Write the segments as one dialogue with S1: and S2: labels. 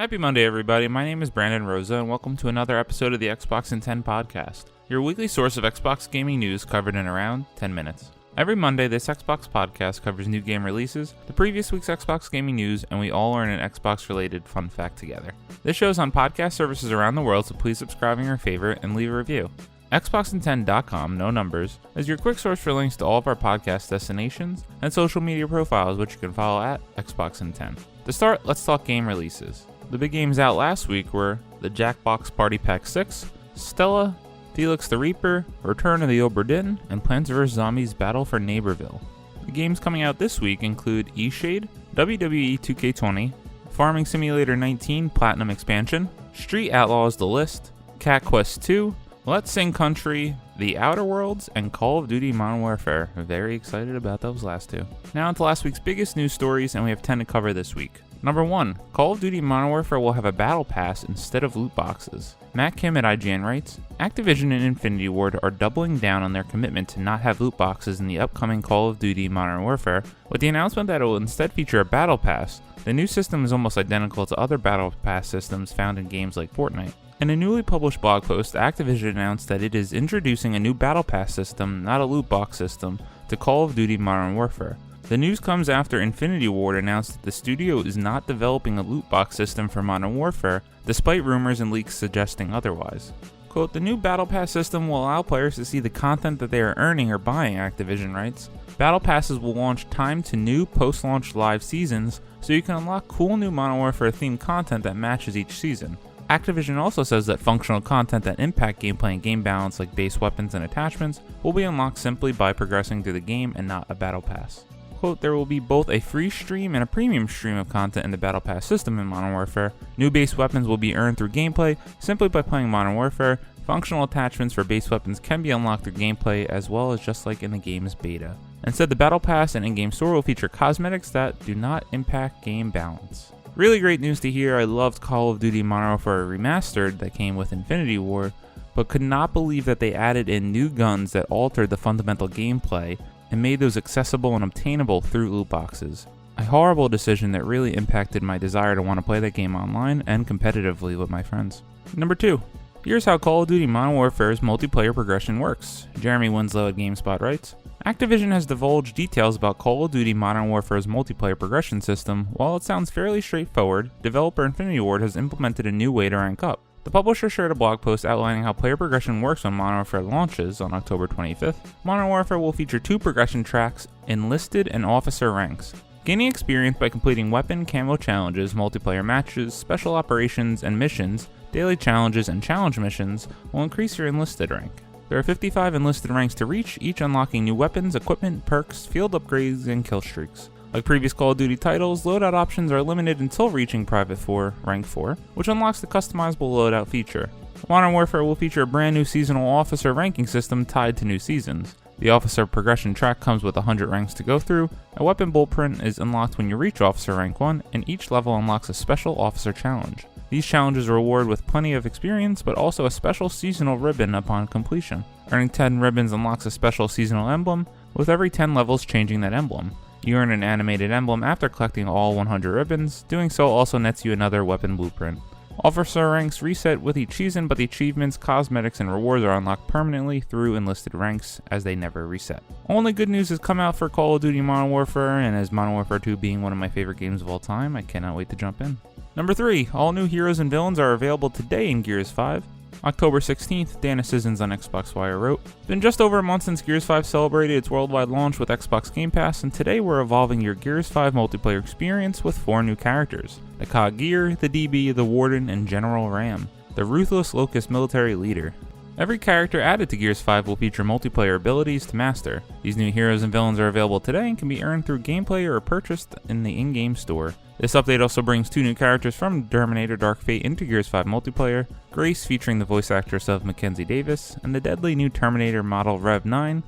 S1: Happy Monday, everybody. My name is Brandon Rosa, and welcome to another episode of the Xbox in 10 podcast, your weekly source of Xbox gaming news covered in around 10 minutes. Every Monday, this Xbox podcast covers new game releases, the previous week's Xbox gaming news, and we all learn an Xbox-related fun fact together. This show is on podcast services around the world, so please subscribe in your favorite and leave a review. Xboxin10.com, no numbers, is your quick source for links to all of our podcast destinations and social media profiles, which you can follow at Xboxin10. To start, let's talk game releases. The big games out last week were the Jackbox Party Pack 6, Stella, Felix the Reaper, Return of the Obra Dinn, and Plants vs. Zombies Battle for Neighborville. The games coming out this week include E-Shade, WWE 2K20, Farming Simulator 19 Platinum Expansion, Street Outlaws The List, Cat Quest 2, Let's Sing Country, The Outer Worlds, and Call of Duty Modern Warfare. Very excited about those last two. Now onto last week's biggest news stories, and we have 10 to cover this week. Number 1. Call of Duty Modern Warfare will have a battle pass instead of loot boxes. Matt Kim at IGN writes, Activision and Infinity Ward are doubling down on their commitment to not have loot boxes in the upcoming Call of Duty Modern Warfare, with the announcement that it will instead feature a battle pass. The new system is almost identical to other battle pass systems found in games like Fortnite. In a newly published blog post, Activision announced that it is introducing a new battle pass system, not a loot box system, to Call of Duty Modern Warfare. The news comes after Infinity Ward announced that the studio is not developing a loot box system for Modern Warfare, despite rumors and leaks suggesting otherwise. Quote, the new Battle Pass system will allow players to see the content that they are earning or buying, Activision writes. Battle Passes will launch timed to new post-launch live seasons, so you can unlock cool new Modern Warfare themed content that matches each season. Activision also says that functional content that impact gameplay and game balance like base weapons and attachments will be unlocked simply by progressing through the game and not a Battle Pass. Quote, there will be both a free stream and a premium stream of content in the Battle Pass system in Modern Warfare. New base weapons will be earned through gameplay simply by playing Modern Warfare. Functional attachments for base weapons can be unlocked through gameplay as well as just like in the game's beta. Instead, the Battle Pass and in-game store will feature cosmetics that do not impact game balance. Really great news to hear. I loved Call of Duty Modern Warfare Remastered that came with Infinity Ward, but could not believe that they added in new guns that altered the fundamental gameplay and made those accessible and obtainable through loot boxes. A horrible decision that really impacted my desire to want to play that game online and competitively with my friends. Number 2. Here's how Call of Duty Modern Warfare's multiplayer progression works. Jeremy Winslow at GameSpot writes, Activision has divulged details about Call of Duty Modern Warfare's multiplayer progression system. While it sounds fairly straightforward, developer Infinity Ward has implemented a new way to rank up. The publisher shared a blog post outlining how player progression works when Modern Warfare launches on October 25th. Modern Warfare will feature 2 progression tracks, Enlisted and Officer ranks. Gaining experience by completing weapon camo challenges, multiplayer matches, special operations and missions, daily challenges and challenge missions will increase your Enlisted rank. There are 55 Enlisted ranks to reach, each unlocking new weapons, equipment, perks, field upgrades, and kill streaks. Like previous Call of Duty titles, loadout options are limited until reaching Private 4, Rank 4, which unlocks the customizable loadout feature. Modern Warfare will feature a brand new seasonal officer ranking system tied to new seasons. The officer progression track comes with 100 ranks to go through, a weapon blueprint is unlocked when you reach officer rank 1, and each level unlocks a special officer challenge. These challenges reward with plenty of experience, but also a special seasonal ribbon upon completion. Earning 10 ribbons unlocks a special seasonal emblem, with every 10 levels changing that emblem. You earn an animated emblem after collecting all 100 ribbons. Doing so also nets you another weapon blueprint. Officer ranks reset with each season, but the achievements, cosmetics, and rewards are unlocked permanently through Enlisted ranks as they never reset. Only good news has come out for Call of Duty Modern Warfare, and as Modern Warfare 2 being one of my favorite games of all time, I cannot wait to jump in. Number 3. All new heroes and villains are available today in Gears 5. October 16th, Dana Sissons on Xbox Wire wrote, It's been just over a month since Gears 5 celebrated its worldwide launch with Xbox Game Pass, and today we're evolving your Gears 5 multiplayer experience with 4 new characters. The COD Gear, the DB, the Warden, and General Ram, the ruthless Locust military leader. Every character added to Gears 5 will feature multiplayer abilities to master. These new heroes and villains are available today and can be earned through gameplay or purchased in the in-game store. This update also brings 2 new characters from Terminator Dark Fate into Gears 5 multiplayer, Grace featuring the voice actress of Mackenzie Davis, and the deadly new Terminator model Rev 9.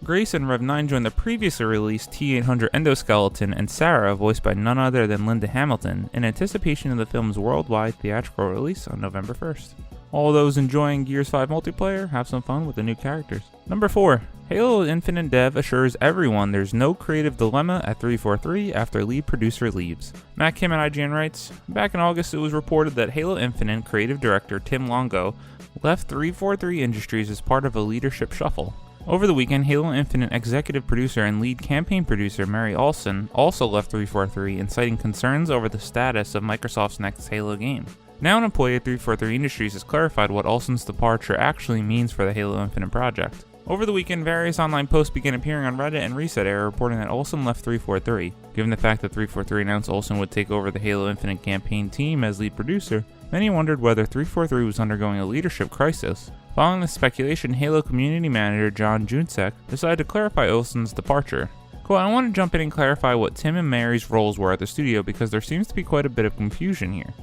S1: Grace and Rev 9 joined the previously released T-800 endoskeleton and Sarah, voiced by none other than Linda Hamilton, in anticipation of the film's worldwide theatrical release on November 1st. All those enjoying Gears 5 multiplayer, have some fun with the new characters. Number 4. Halo Infinite dev assures everyone there's no creative dilemma at 343 after lead producer leaves. Matt Kim at IGN writes, back in August it was reported that Halo Infinite creative director Tim Longo left 343 Industries as part of a leadership shuffle. Over the weekend, Halo Infinite executive producer and lead campaign producer Mary Olson also left 343, inciting concerns over the status of Microsoft's next Halo game. Now an employee at 343 Industries has clarified what Olson's departure actually means for the Halo Infinite project. Over the weekend, various online posts began appearing on Reddit and Reset Era reporting that Olson left 343. Given the fact that 343 announced Olson would take over the Halo Infinite campaign team as lead producer, many wondered whether 343 was undergoing a leadership crisis. Following the speculation, Halo community manager John Junsek decided to clarify Olson's departure. Quote, I want to jump in and clarify what Tim and Mary's roles were at the studio because there seems to be quite a bit of confusion here.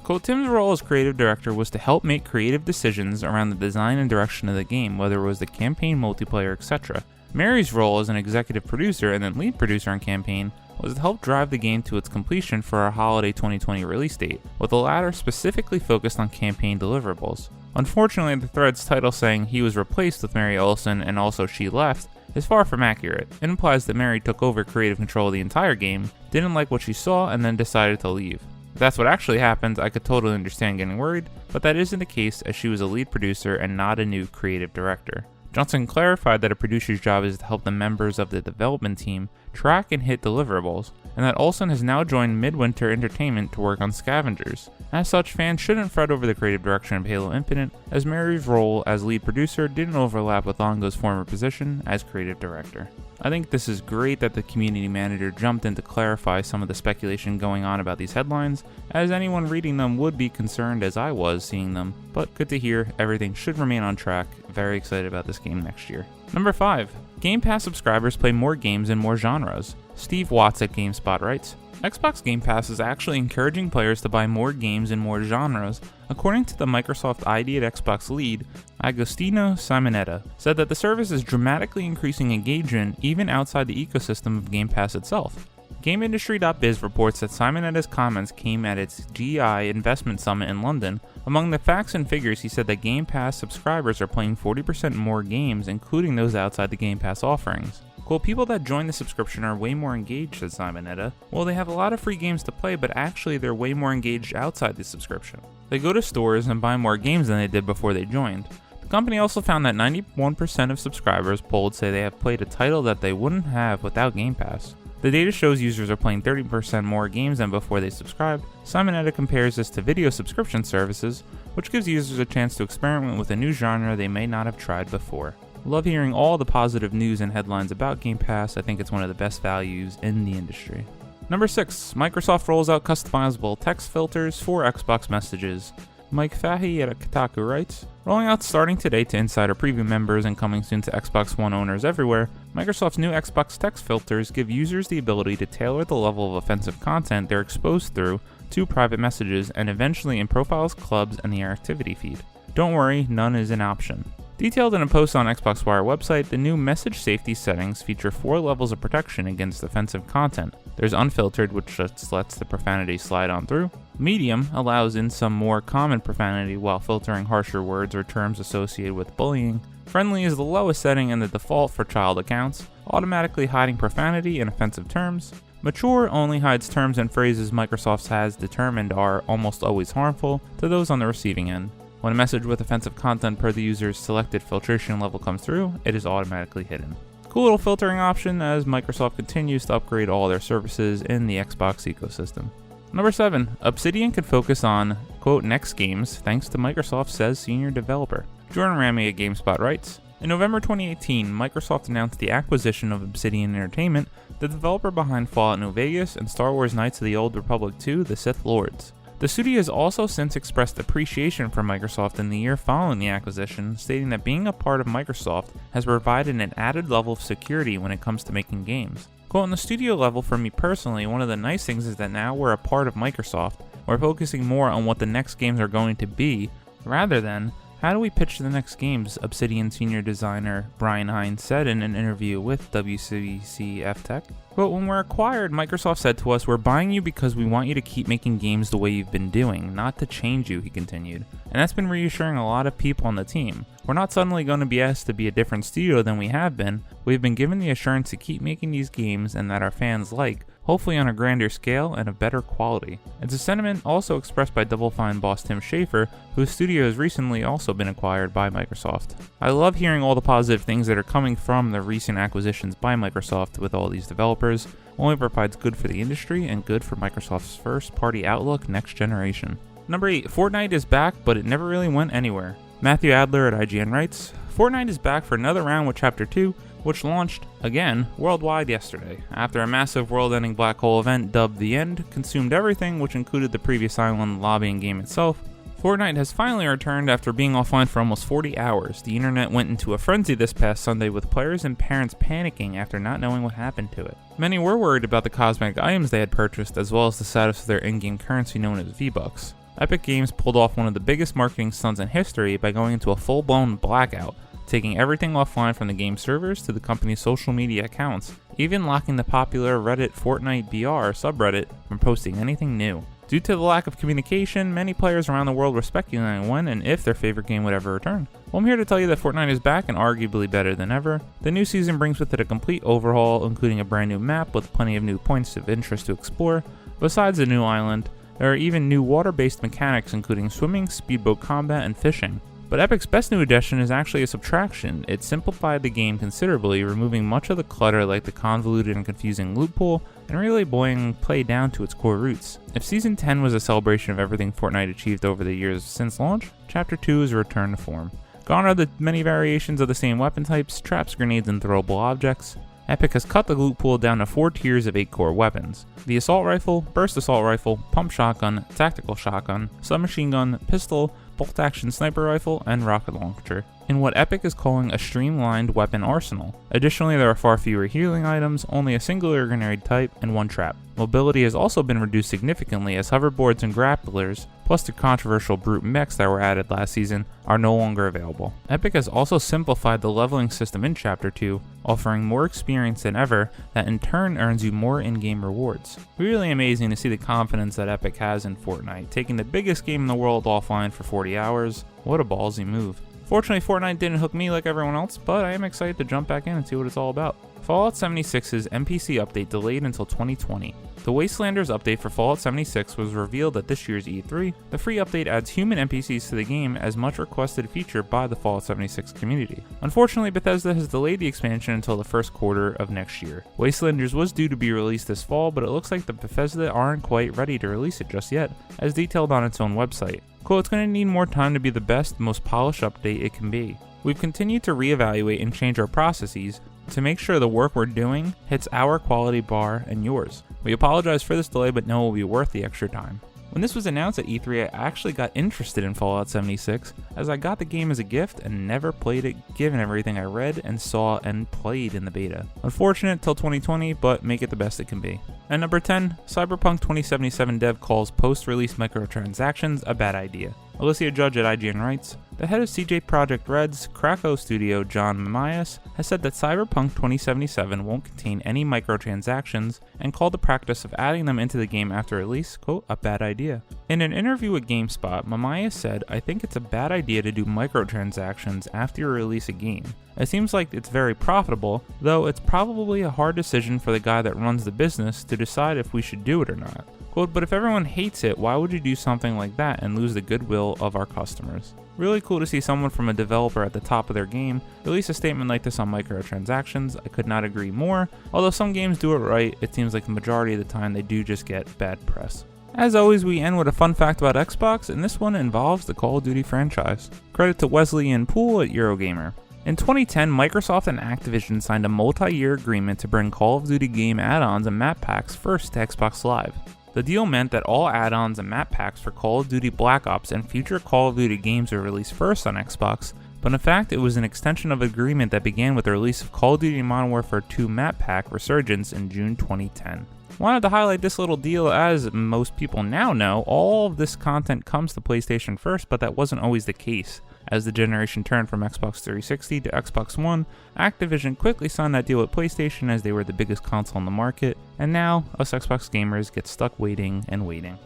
S1: Quote, Tim's role as creative director was to help make creative decisions around the design and direction of the game, whether it was the campaign, multiplayer, etc. Mary's role as an executive producer and then lead producer on campaign was to help drive the game to its completion for our holiday 2020 release date, with the latter specifically focused on campaign deliverables. Unfortunately, the thread's title saying he was replaced with Mary Olson and also she left is far from accurate. It implies that Mary took over creative control of the entire game, didn't like what she saw, and then decided to leave. If that's what actually happened, I could totally understand getting worried, but that isn't the case as she was a lead producer and not a new creative director. Johnson clarified that a producer's job is to help the members of the development team track and hit deliverables, and that Olson has now joined Midwinter Entertainment to work on Scavengers. As such, fans shouldn't fret over the creative direction of Halo Infinite, as Mary's role as lead producer didn't overlap with Longo's former position as creative director. I think this is great that the community manager jumped in to clarify some of the speculation going on about these headlines, as anyone reading them would be concerned as I was seeing them, but good to hear everything should remain on track. Very excited about this game next year. Number 5. Game Pass subscribers play more games in more genres. Steve Watts at GameSpot writes, Xbox Game Pass is actually encouraging players to buy more games in more genres. According to the Microsoft ID at Xbox lead, Agostino Simonetta, said that the service is dramatically increasing engagement even outside the ecosystem of Game Pass itself. GameIndustry.biz reports that Simonetta's comments came at its GI Investment Summit in London. Among the facts and figures, he said that Game Pass subscribers are playing 40% more games, including those outside the Game Pass offerings. Quote, people that join the subscription are way more engaged, said Simonetta. Well, they have a lot of free games to play, but actually they're way more engaged outside the subscription. They go to stores and buy more games than they did before they joined. The company also found that 91% of subscribers polled say they have played a title that they wouldn't have without Game Pass. The data shows users are playing 30% more games than before they subscribed. Simonetta compares this to video subscription services, which gives users a chance to experiment with a new genre they may not have tried before. Love hearing all the positive news and headlines about Game Pass. I think it's one of the best values in the industry. Number 6. Microsoft rolls out customizable text filters for Xbox messages. Mike Fahey at Kotaku writes, rolling out starting today to Insider Preview members and coming soon to Xbox One owners everywhere, Microsoft's new Xbox text filters give users the ability to tailor the level of offensive content they're exposed through to private messages and eventually in profiles, clubs, and the activity feed. Don't worry, none is an option. Detailed in a post on Xbox Wire website, the new message safety settings feature 4 levels of protection against offensive content. There's unfiltered, which just lets the profanity slide on through. Medium allows in some more common profanity while filtering harsher words or terms associated with bullying. Friendly is the lowest setting and the default for child accounts, automatically hiding profanity and offensive terms. Mature only hides terms and phrases Microsoft has determined are almost always harmful to those on the receiving end. When a message with offensive content per the user's selected filtration level comes through, it is automatically hidden. Cool little filtering option as Microsoft continues to upgrade all their services in the Xbox ecosystem. Number 7. Obsidian can focus on, quote, next games thanks to Microsoft, says senior developer. Jordan Ramey at GameSpot writes, in November 2018, Microsoft announced the acquisition of Obsidian Entertainment, the developer behind Fallout New Vegas and Star Wars Knights of the Old Republic 2, The Sith Lords. The studio has also since expressed appreciation for Microsoft in the year following the acquisition, stating that being a part of Microsoft has provided an added level of security when it comes to making games. Quote, on the studio level, for me personally, one of the nice things is that now we're a part of Microsoft, we're focusing more on what the next games are going to be, rather than How do we pitch the next games? Obsidian senior designer Brian Hines said in an interview with WCCF Tech. Quote, when we're acquired, Microsoft said to us, we're buying you because we want you to keep making games the way you've been doing, not to change you, he continued. And that's been reassuring a lot of people on the team. We're not suddenly going to be asked to be a different studio than we have been. We've been given the assurance to keep making these games and that our fans like, hopefully on a grander scale and of better quality. It's a sentiment also expressed by Double Fine boss Tim Schafer, whose studio has recently also been acquired by Microsoft. I love hearing all the positive things that are coming from the recent acquisitions by Microsoft with all these developers. Only provides good for the industry and good for Microsoft's first-party outlook next generation. Number 8, Fortnite is back, but it never really went anywhere. Matthew Adler at IGN writes, Fortnite is back for another round with Chapter 2, which launched, again, worldwide yesterday, after a massive world-ending black hole event dubbed The End consumed everything, which included the previous island, lobby, and game itself. Fortnite has finally returned after being offline for almost 40 hours. The internet went into a frenzy this past Sunday with players and parents panicking after not knowing what happened to it. Many were worried about the cosmetic items they had purchased, as well as the status of their in-game currency known as V-Bucks. Epic Games pulled off one of the biggest marketing stunts in history by going into a full-blown blackout, taking everything offline from the game servers to the company's social media accounts, even locking the popular Reddit Fortnite BR subreddit from posting anything new. Due to the lack of communication, many players around the world were speculating when and if their favorite game would ever return. Well, I'm here to tell you that Fortnite is back and arguably better than ever. The new season brings with it a complete overhaul, including a brand new map with plenty of new points of interest to explore. Besides the new island, there are even new water-based mechanics including swimming, speedboat combat, and fishing. But Epic's best new addition is actually a subtraction. It simplified the game considerably, removing much of the clutter like the convoluted and confusing loot pool, and really boiling play down to its core roots. If Season 10 was a celebration of everything Fortnite achieved over the years since launch, Chapter 2 is a return to form. Gone are the many variations of the same weapon types, traps, grenades, and throwable objects. Epic has cut the loot pool down to 4 tiers of 8 core weapons. The assault rifle, burst assault rifle, pump shotgun, tactical shotgun, submachine gun, pistol, bolt-action sniper rifle, and rocket launcher, in what Epic is calling a streamlined weapon arsenal. Additionally, there are far fewer healing items, only a singular grenade type, and 1 trap. Mobility has also been reduced significantly as hoverboards and grapplers, plus the controversial brute mechs that were added last season, are no longer available. Epic has also simplified the leveling system in Chapter 2, offering more experience than ever that in turn earns you more in-game rewards. Really amazing to see the confidence that Epic has in Fortnite, taking the biggest game in the world offline for 40 hours. What a ballsy move. Fortunately, Fortnite didn't hook me like everyone else, but I am excited to jump back in and see what it's all about. Fallout 76's NPC update delayed until 2020. The Wastelanders update for Fallout 76 was revealed at this year's E3. The free update adds human NPCs to the game as much requested feature by the Fallout 76 community. Unfortunately, Bethesda has delayed the expansion until the first quarter of next year. Wastelanders was due to be released this fall, but it looks like the Bethesda aren't quite ready to release it just yet, as detailed on its own website. Quote, it's going to need more time to be the best, most polished update it can be. We've continued to reevaluate and change our processes to make sure the work we're doing hits our quality bar and yours. We apologize for this delay, but know it will be worth the extra time. When this was announced at E3, I actually got interested in Fallout 76, as I got the game as a gift and never played it given everything I read and saw and played in the beta. Unfortunate till 2020, but make it the best it can be. And number 10, Cyberpunk 2077 dev calls post-release microtransactions a bad idea. Alicia Judge at IGN writes, the head of CJ Projekt Red's Krakow studio, John Mamias, has said that Cyberpunk 2077 won't contain any microtransactions and called the practice of adding them into the game after release, quote, a bad idea. In an interview with GameSpot, Mamias said, I think it's a bad idea to do microtransactions after you release a game. It seems like it's very profitable, though it's probably a hard decision for the guy that runs the business to decide if we should do it or not. Quote, but if everyone hates it, why would you do something like that and lose the goodwill of our customers? Really cool to see someone from a developer at the top of their game release a statement like this on microtransactions. I could not agree more. Although some games do it right, it seems like the majority of the time they do just get bad press. As always, we end with a fun fact about Xbox, and this one involves the Call of Duty franchise. Credit to Wesley and Poole at Eurogamer. In 2010, Microsoft and Activision signed a multi-year agreement to bring Call of Duty game add-ons and map packs first to Xbox Live. The deal meant that all add-ons and map packs for Call of Duty Black Ops and future Call of Duty games were released first on Xbox, but in fact it was an extension of an agreement that began with the release of Call of Duty Modern Warfare 2 map pack Resurgence in June 2010. Wanted to highlight this little deal as most people now know, all of this content comes to PlayStation first, but that wasn't always the case. As the generation turned from Xbox 360 to Xbox One, Activision quickly signed that deal with PlayStation as they were the biggest console on the market, and now us Xbox gamers get stuck waiting and waiting.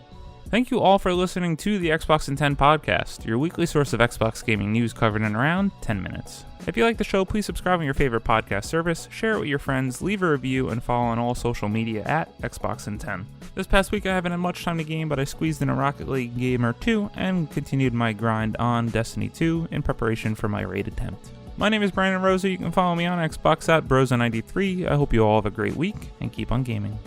S1: Thank you all for listening to the Xbox in 10 podcast, your weekly source of Xbox gaming news covered in around 10 minutes. If you like the show, please subscribe on your favorite podcast service, share it with your friends, leave a review, and follow on all social media at Xbox in 10. This past week I haven't had much time to game, but I squeezed in a Rocket League game or two and continued my grind on Destiny 2 in preparation for my raid attempt. My name is Brandon Rosa. You can follow me on Xbox at Brosa93. I hope you all have a great week and keep on gaming.